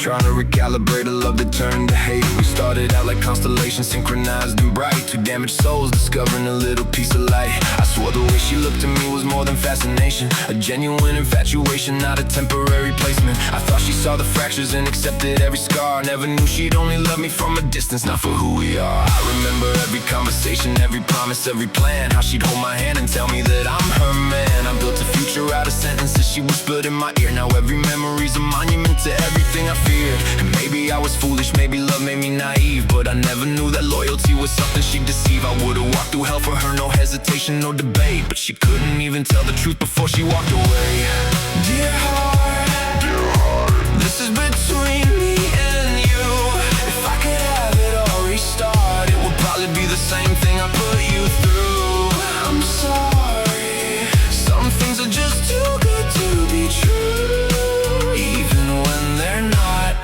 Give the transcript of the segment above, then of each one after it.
trying to recalibrate a love that turned to hate. We started out like constellations, synchronized and bright. Two damaged souls discovering a little piece of light. I swore the way she looked at me was more than fascination, a genuine infatuation, not a temporary placement. I thought she saw the fractures and accepted every scar. Never knew she'd only love me from a distance, not for who we are. I remember every conversation, every promise, every plan. How she'd hold my hand and tell me that I'm her man. I built a future out of sentences she whispered in my ear. Now every memory's a monument to everything I feared. And maybe I was foolish, maybe love made me naive, but I never knew that loyalty was something she'd deceive. I would've walked through hell for her, no hesitation, no debate, but she couldn't even tell the truth before she walked away. Dear heart, this is between me and you. If I could have it all restart, it would probably be the same thing I put you through. I'm sorry, some things are just too good to be true, even when they're not.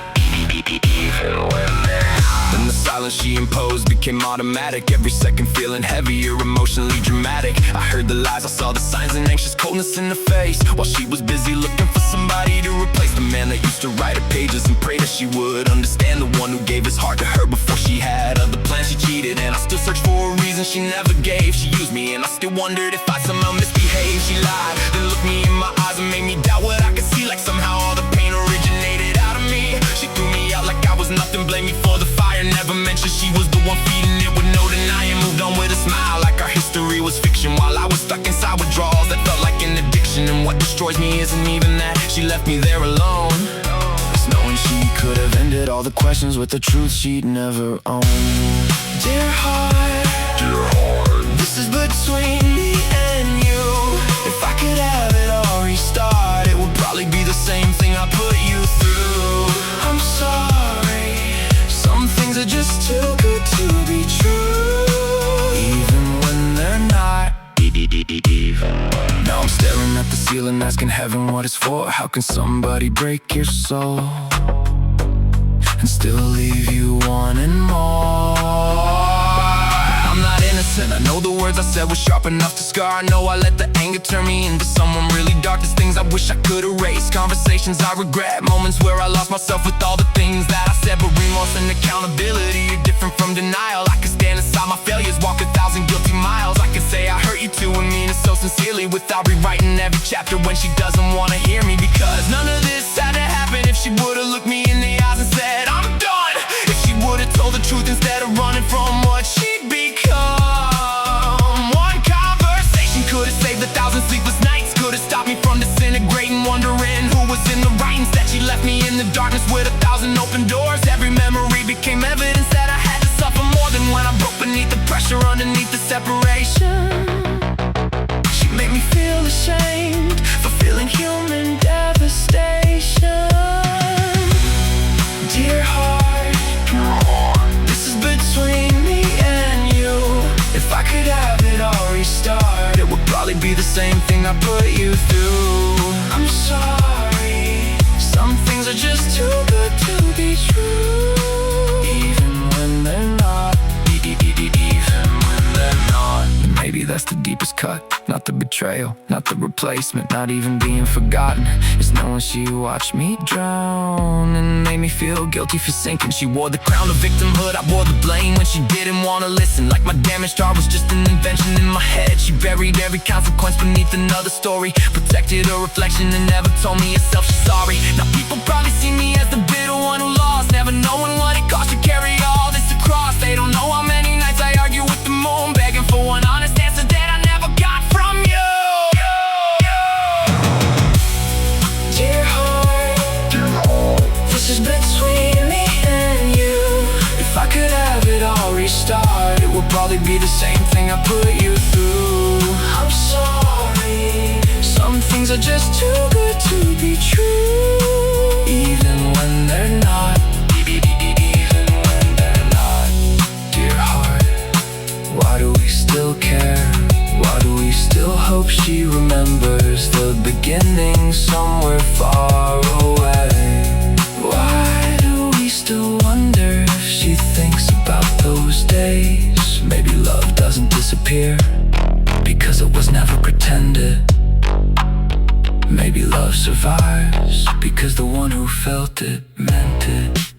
Even when they're not. Then the silence she imposed became automatic. Every second feeling heavier, emotionally dramatic. I heard the lies, I saw the signs, and anxious coldness in her face, while she was busy looking for somebody to replace the man that used to write her pages and pray that she would understand. The one who gave his heart to her before she had other plans. She cheated and I still search for a reason she never gave. She used me and I still wondered if I somehow misbehaved. She lied, then looked me in my eyes and made me doubt what I could see. Like somehow all the pain originated out of me. She threw me out like I was nothing, blamed me for the fire. Never mentioned she was the one feeding it with no denying. Moved on with a smile like our history was fiction, while I was stuck inside withdrawals that felt like an addiction. And what destroys me isn't even that she left me there alone, it's knowing she could have ended all the questions with the truth she'd never owned. Dear heart, this is between me and you. If I could have it all restart, it would probably be the same thing I put you through. I'm sorry, some things are just too good to be true, even when they're not. Now I'm staring at the ceiling, asking heaven what it's for. How can somebody break your soul and still leave you wanting more? I'm not innocent, I know the words I said were sharp enough to scar. I know I let the anger turn me into someone really dark. There's things I wish I could erase, conversations I regret, moments where I lost myself with all the things that I said. But remorse and accountability are different from denial. I can stand inside my failures, walk 1,000 guilty miles. I can say I hurt you too and mean it so sincerely, without rewriting every chapter when she doesn't wanna hear me. Because none of this had to happen if she would've looked me in the eyes and said I'm done. If she would've told the truth instead of running from what she'd become. One conversation could've saved 1,000 sleepless nights, could've stopped me from disintegrating, wondering who was in the right. Instead she left me in the darkness with 1,000 open doors. Every memory became evidence that I had to suffer more than when I broke beneath the pressure, underneath the separation. She made me feel ashamed for feeling human devastation. Dear heart, this is between me and you. If I could have it all restart, it would probably be the same thing I put you through. I'm sorry, some things are just too good to be true, even when they're not. Even when they're not. And maybe that's the deepest cut, not the betrayal, not the replacement, not even being forgotten. It's knowing she watched me drown and made me feel guilty for sinking. She wore the crown of victimhood, I wore the blame when she didn't wanna listen. Like my damaged heart was just an invention in my head. She buried every consequence beneath another story, protected her reflection and never told me herself she's sorry. Now people probably see me as the bitter one who lost, never knowing what it cost to carry all this across. They don't know how many nights I argue with the moon, begging for one honest answer that I never got from you. Dear heart, this is between me and you. If I could have it all restart, it would probably be the same thing I put you through. I'm sorry, some things are just too good to be true, even when they're not. Even when they're not. Dear heart, why do we still care? Why do we still hope she remembers the beginning somewhere far away? Why do we still wonder if she thinks about those days? Maybe love doesn't disappear because it was never pretended. Maybe love survives because the one who felt it meant it.